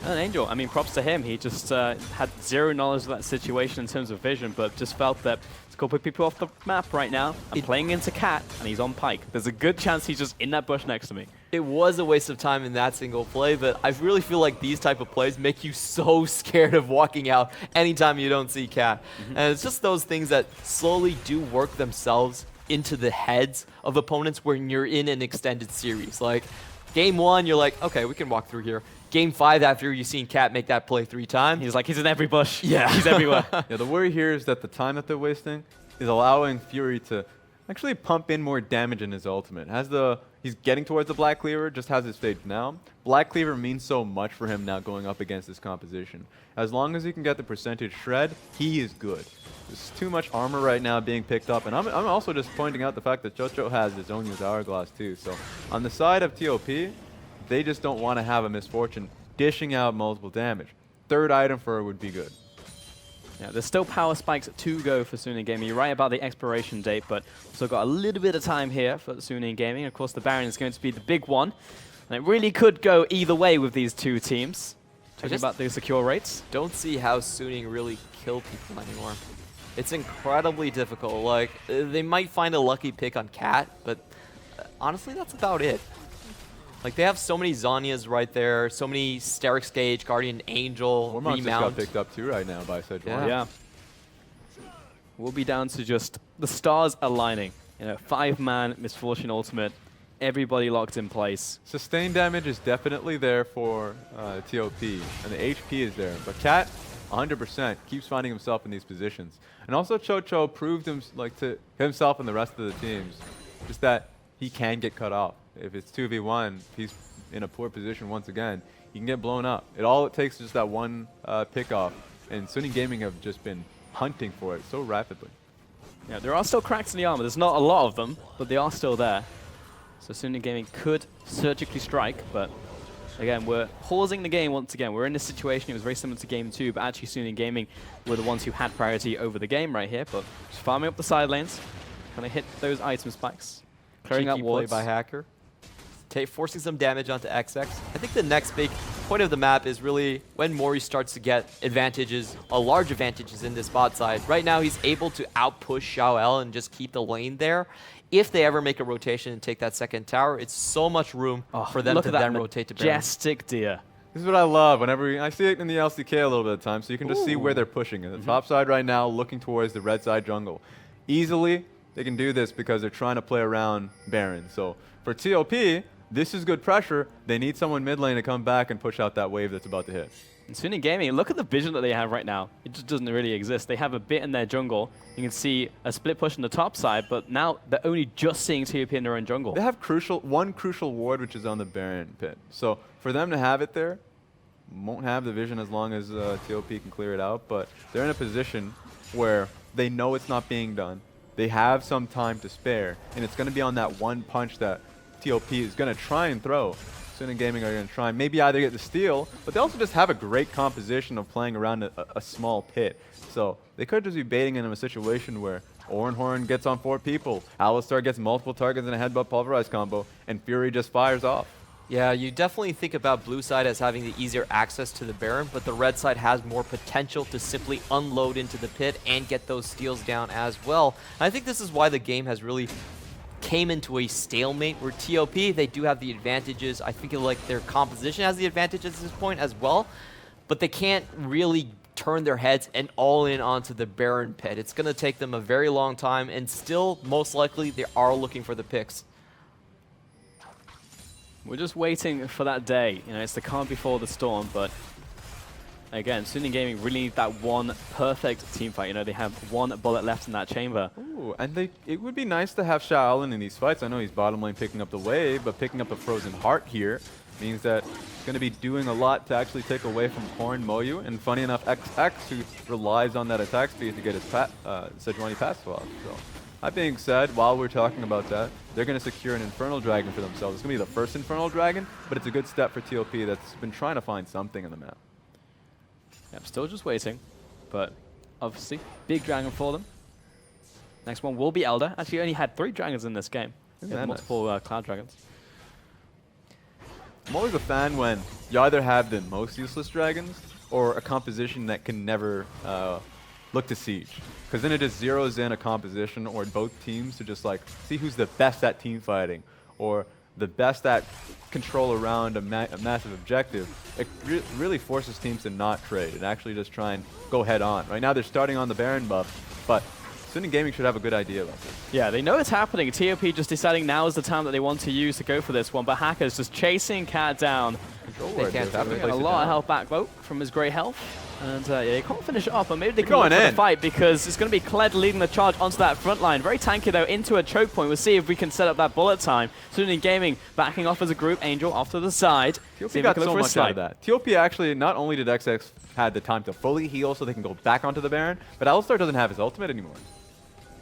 B: And Angel, I mean, props to him. He just had zero knowledge of that situation in terms of vision, but just felt that it's going to put people off the map right now. I'm playing into Cat, and he's on Pike. There's a good chance he's just in that bush next to me.
D: It was a waste of time in that single play, but I really feel like these type of plays make you so scared of walking out anytime you don't see Cat. And it's just those things that slowly do work themselves into the heads of opponents when you're in an extended series. Like, game 1, you're like, okay, we can walk through here. Game 5, after you've seen Cat make that play 3 times.
B: He's like, he's in every bush.
D: Yeah.
B: He's everywhere.
C: Yeah, the worry here is that the time that they're wasting is allowing Fury to actually pump in more damage in his ultimate. He's getting towards the Black Cleaver, just has his stage now. Black Cleaver means so much for him now going up against this composition. As long as he can get the percentage shred, he is good. There's too much armor right now being picked up, and I'm also just pointing out the fact that Chocho has his own use Hourglass too. So on the side of TOP, they just don't want to have a Misfortune dishing out multiple damage. Third item for her would be good.
B: Yeah, there's still power spikes to go for Suning Gaming. You're right about the expiration date, but still got a little bit of time here for Suning Gaming. Of course, the Baron is going to be the big one. And it really could go either way with these two teams. Talking about the secure rates.
D: Don't see how Suning really kill people anymore. It's incredibly difficult. Like, they might find a lucky pick on Cat, but honestly, that's about it. Like, they have so many Zanyas right there, so many Sterix Gauge, Guardian Angel,
C: Warmox just got
D: Remount.
C: picked up too right now by Sejuani.
B: Yeah. We'll be down to just the stars aligning. You know, 5-man Misfortune ultimate, everybody locked in place.
C: Sustained damage is definitely there for TOP, and the HP is there. But Cat, 100%, keeps finding himself in these positions. And also Chocho proved to himself and the rest of the teams just that he can get cut off. If it's 2v1, he's in a poor position once again, he can get blown up. All it takes is just that one pickoff, and Suning Gaming have just been hunting for it so rapidly.
B: Yeah, there are still cracks in the armor. There's not a lot of them, but they are still there. So Suning Gaming could surgically strike, but Again, we're pausing the game once again. We're in a situation, it was very similar to Game 2, but actually SNG Gaming were the ones who had priority over the game right here. But just farming up the side lanes, trying to hit those item spikes. Clearing out
D: Cheeky
B: wards.
D: play by Hacker. Forcing some damage onto XX. I think the next big point of the map is really when Mori starts to get advantages, large advantages in this bot side. Right now, he's able to outpush Xiao and just keep the lane there. If they ever make a rotation and take that second tower, it's so much room for them to then rotate to Baron.
B: Majestic deer.
C: This is what I love. Whenever I see it in the LCK a little bit of time, so you can just see where they're pushing it. The top side right now, looking towards the red side jungle. Easily, they can do this because they're trying to play around Baron. So for TOP, this is good pressure. They need someone mid lane to come back and push out that wave that's about to hit.
B: And SNG Gaming, look at the vision that they have right now. It just doesn't really exist. They have a bit in their jungle. You can see a split push on the top side, but now they're only just seeing TOP in their own jungle.
C: They have one crucial ward, which is on the Baron pit. So for them to have it there, won't have the vision as long as TOP can clear it out, but they're in a position where they know it's not being done. They have some time to spare, and it's going to be on that one punch that TOP is going to try and throw. SNG Gaming are going to try and maybe either get the steal, but they also just have a great composition of playing around a small pit. So they could just be baiting into a situation where Orenhorn gets on 4 people, Alistar gets multiple targets in a headbutt pulverize combo, and Fury just fires off.
D: Yeah, you definitely think about blue side as having the easier access to the Baron, but the red side has more potential to simply unload into the pit and get those steals down as well. And I think this is why the game has really came into a stalemate where TOP, they do have the advantages. I think like their composition has the advantages at this point as well, but they can't really turn their heads and all in onto the Baron pit. It's going to take them a very long time, and still, most likely, they are looking for the picks.
B: We're just waiting for that day. You know, it's the calm before the storm, but again, SNG Gaming really need that one perfect team fight. You know, they have one bullet left in that chamber.
C: Ooh, and it would be nice to have Sha Allen in these fights. I know he's bottom lane picking up the wave, but picking up a frozen heart here means that he's going to be doing a lot to actually take away from Corn Moyu. And funny enough, XX, who relies on that attack speed to get his Sejuani passive off. So, that being said, while we're talking about that, they're going to secure an Infernal Dragon for themselves. It's going to be the first Infernal Dragon, but it's a good step for TOP that's been trying to find something in the map.
B: Yep, still just waiting, but obviously, big dragon for them. Next one will be Elder. Actually, only had 3 dragons in this game. Multiple Cloud Dragons.
C: I'm always a fan when you either have the most useless dragons or a composition that can never look to siege. Because then it just zeroes in a composition or both teams to just like see who's the best at team fighting or the best at control around a massive objective. It really forces teams to not trade and actually just try and go head on. Right now they're starting on the Baron buff, but SNG Gaming should have a good idea about this.
B: Yeah, they know it's happening. TOP just deciding now is the time that they want to use to go for this one, but Hacker's just chasing Cat down.
C: They
B: can't a lot of health back though from his great health. And yeah, they can't finish it off, but maybe they can go for the fight because it's going to be Kled leading the charge onto that front line. Very tanky though, into a choke point. We'll see if we can set up that bullet time. SNG Gaming backing off as a group. Angel off to the side.
C: TOP got so much out of that. TOP actually, not only did XX had the time to fully heal so they can go back onto the Baron, but Alistar doesn't have his ultimate anymore.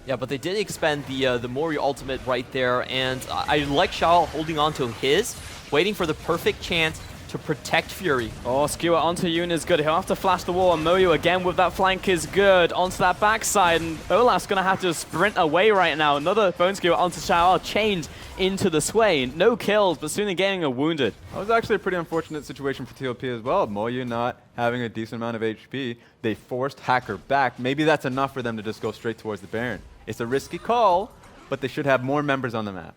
D: Yeah, but they did expend the Mori ultimate right there, and I like Shao holding on to his, waiting for the perfect chance to protect Fury.
B: Oh, skewer onto Yoon is good. He'll have to flash the wall, and Moyu again with that flank is good. Onto that backside, and Olaf's going to have to sprint away right now. Another bone skewer onto Shao, chained into the Swain. No kills, but SNG Gaming are wounded.
C: That was actually a pretty unfortunate situation for TOP as well. Moyu not having a decent amount of HP. They forced Hacker back. Maybe that's enough for them to just go straight towards the Baron. It's a risky call, but they should have more members on the map.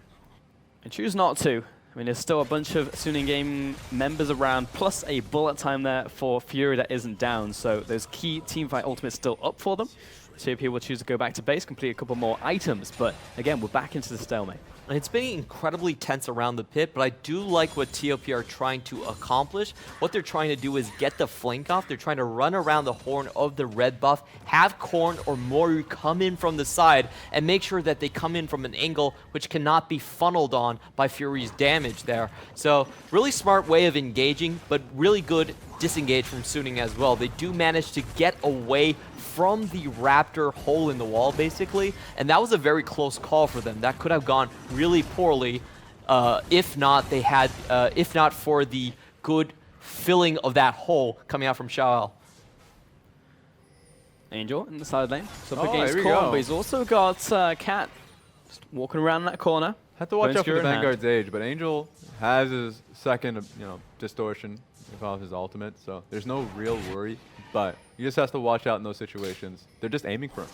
B: And choose not to. I mean, there's still a bunch of SNG Gaming members around, plus a bullet time there for Fury that isn't down. So those key teamfight ultimates still up for them. TOP will choose to go back to base, complete a couple more items. But again, we're back into the stalemate.
D: And it's been incredibly tense around the pit, but I do like what TOP are trying to accomplish. What they're trying to do is get the flank off. They're trying to run around the horn of the red buff, have Korn or Moru come in from the side, and make sure that they come in from an angle which cannot be funneled on by Fury's damage there. So really smart way of engaging, but really good disengage from Suning as well. They do manage to get away from the Raptor hole in the wall, basically, and that was a very close call for them. That could have gone really poorly if not for the good filling of that hole coming out from Xiao.
B: Angel in the side lane. So
C: Oh,
B: against
C: here we
B: Korn,
C: go.
B: but he's also got Cat just walking around that corner.
C: Have to watch
B: Bone
C: out for
B: Skewer
C: the
B: in hand.
C: Vanguard's age, but Angel has his second, distortion off his ultimate, so there's no real worry. But he just has to watch out in those situations. They're just aiming for him.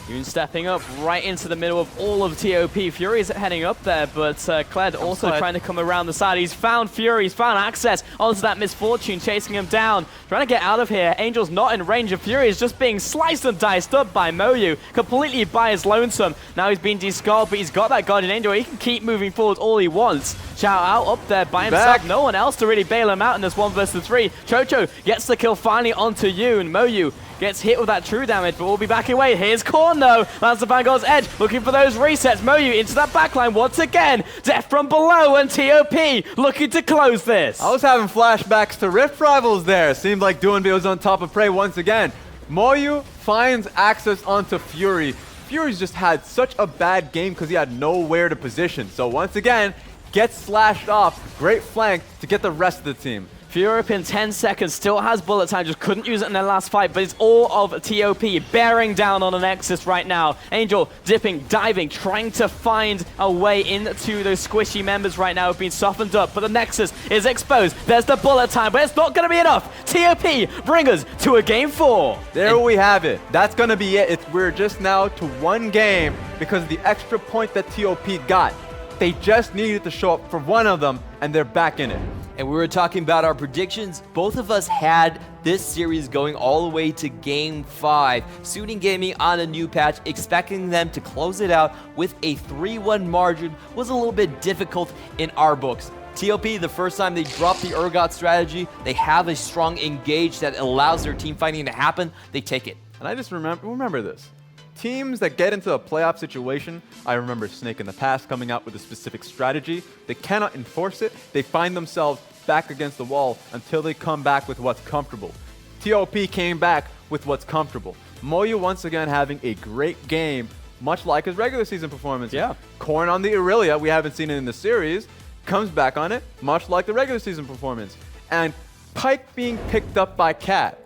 B: Yoon stepping up right into the middle of all of TOP. Fury's heading up there, but Kled also
D: Kled.
B: trying to come around the side. He's found Fury, he's found access onto that Misfortune, chasing him down. Trying to get out of here. Angel's not in range of Fury. He's just being sliced and diced up by Moyu, completely by his lonesome. Now he's been descaled, but he's got that Guardian Angel. He can keep moving forward all he wants. Shout out up there by himself.
C: Back.
B: No one else to really bail him out in this 1 versus 3. Chocho gets the kill finally onto Yoon. Moyu gets hit with that true damage, but we'll be back away. Here's Korn though. That's the Vanguard's edge, looking for those resets. Moyu into that backline once again. Death from below, and TOP looking to close this.
C: I was having flashbacks to Rift Rivals there. Seemed like Doinby was on top of prey once again. Moyu finds access onto Fury. Fury's just had such a bad game because he had nowhere to position. So once again, gets slashed off. Great flank to get the rest of the team.
B: Fury up in 10 seconds, still has bullet time, just couldn't use it in their last fight, but it's all of TOP bearing down on a Nexus right now. Angel dipping, diving, trying to find a way into those squishy members right now have been softened up, but the Nexus is exposed. There's the bullet time, but it's not going to be enough. TOP bring us to a game 4.
C: There we have it. That's going to be it. We're just now to 1 game because of the extra point that TOP got. They just needed to show up for one of them, and they're back in it.
D: And we were talking about our predictions. Both of us had this series going all the way to Game 5. Suning Gaming on a new patch, expecting them to close it out with a 3-1 margin was a little bit difficult in our books. TOP, the first time they dropped the Urgot strategy, they have a strong engage that allows their team fighting to happen. They take it.
C: And I just remember this. Teams that get into a playoff situation, I remember Snake in the past coming out with a specific strategy. They cannot enforce it. They find themselves back against the wall until they come back with what's comfortable. TOP came back with what's comfortable. Moyu once again having a great game, much like his regular season performance.
B: Yeah.
C: Korn on the Irelia, we haven't seen it in the series, comes back on it, much like the regular season performance. And Pike being picked up by Cat.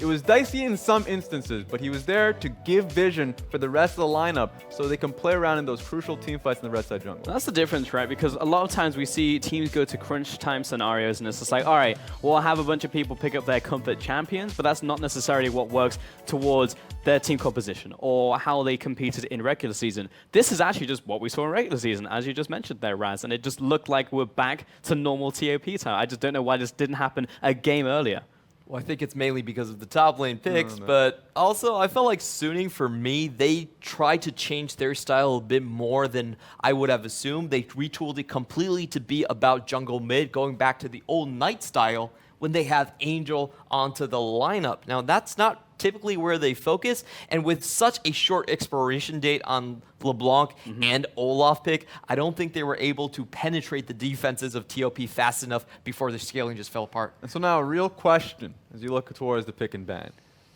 C: It was dicey in some instances, but he was there to give vision for the rest of the lineup so they can play around in those crucial team fights in the red side jungle.
B: That's the difference, right? Because a lot of times we see teams go to crunch time scenarios and it's just like, all right, we'll have a bunch of people pick up their comfort champions, but that's not necessarily what works towards their team composition or how they competed in regular season. This is actually just what we saw in regular season, as you just mentioned there, Raz, and it just looked like we're back to normal TOP time. I just don't know why this didn't happen a game earlier.
D: Well, I think it's mainly because of the top lane picks, but also I felt like Suning, for me, they tried to change their style a bit more than I would have assumed. They retooled it completely to be about jungle mid, going back to the old Knight style when they have Angel onto the lineup. Now, that's not typically where they focus, and with such a short expiration date on LeBlanc and Olaf pick, I don't think they were able to penetrate the defenses of TOP fast enough before the scaling just fell apart.
C: And so now a real question as you look towards the pick and ban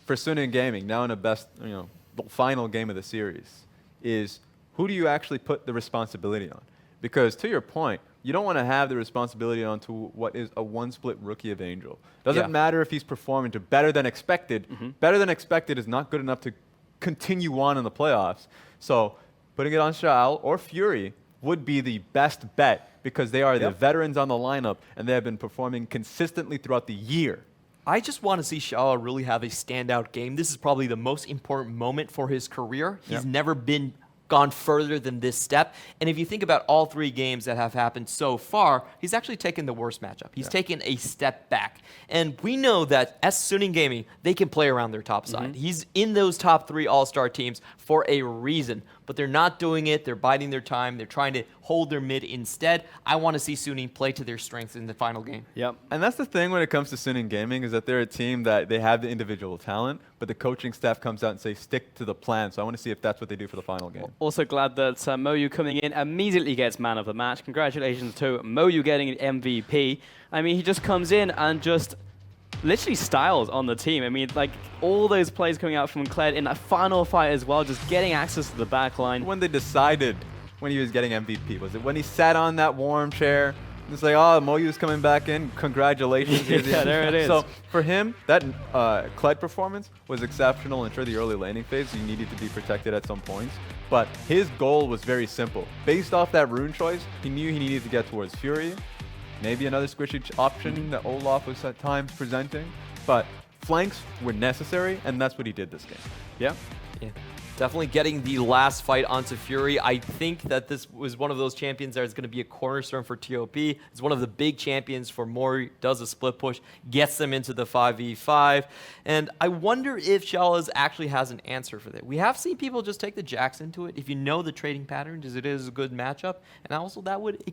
C: for Suning Gaming, now in the best, the final game of the series, is who do you actually put the responsibility on? Because to your point, you don't want to have the responsibility onto what is a one-split rookie of Angel. Doesn't matter if he's performing to better than expected. Better than expected is not good enough to continue on in the playoffs. So putting it on Xiao or Fury would be the best bet because they are the veterans on the lineup and they have been performing consistently throughout the year.
D: I just want to see Xiao really have a standout game. This is probably the most important moment for his career. He's never been gone further than this step. And if you think about all 3 games that have happened so far, he's actually taken the worst matchup. He's taken a step back. And we know that as Suning Gaming, they can play around their top side. He's in those top 3 all-star teams for a reason. But they're not doing it. They're biding their time. They're trying to hold their mid instead. I want to see Suning play to their strengths in the final game.
B: Yep.
C: And that's the thing when it comes to Suning Gaming is that they're a team that they have the individual talent, but the coaching staff comes out and say, stick to the plan. So I want to see if that's what they do for the final game.
B: Also glad that Moyu coming in immediately gets man of the match. Congratulations to Moyu getting an MVP. I mean, he just comes in and just literally styles on the team. I mean, like, all those plays coming out from Kled in that final fight as well, just getting access to the back line.
C: When they decided when he was getting MVP, was it when he sat on that warm chair It's like, oh, Moyu's coming back in. Congratulations.
B: Yeah, there it is.
C: So for him, that Kled performance was exceptional. And sure, the early laning phase, you needed to be protected at some points. But his goal was very simple. Based off that rune choice, he knew he needed to get towards Fury. Maybe another squishy option that Olaf was at times presenting. But flanks were necessary, and that's what he did this game.
B: Yeah.
D: Yeah. Definitely getting the last fight onto Fury. I think that this was one of those champions that is going to be a cornerstone for TOP. It's one of the big champions for Mori, does a split push, gets them into the 5v5. And I wonder if Shellas actually has an answer for that. We have seen people just take the Jax into it. If you know the trading patterns, as it is a good matchup. And also that would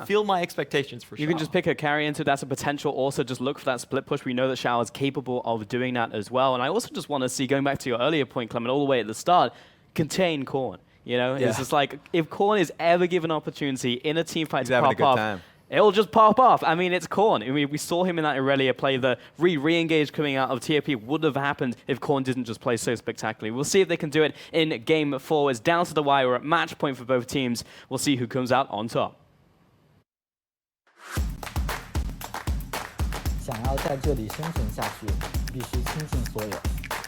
D: fill my expectations for Shellas.
B: You can just pick a carry into it. That's a potential. Also, just look for that split push. We know that Shao is capable of doing that as well. And I also just want to see, going back to your earlier point, Clement, all the way at the start, contain Korn. You know, it's just like, if Korn is ever given opportunity in a team fight to pop off, it'll just pop off. I mean, it's Korn. I mean, we saw him in that Irelia play. The re-engage coming out of TOP would have happened if Korn didn't just play so spectacularly. We'll see if they can do it in Game 4. It's down to the wire. We're at match point for both teams. We'll see who comes out on top.
E: 想要在这里生存下去，必须倾尽所有。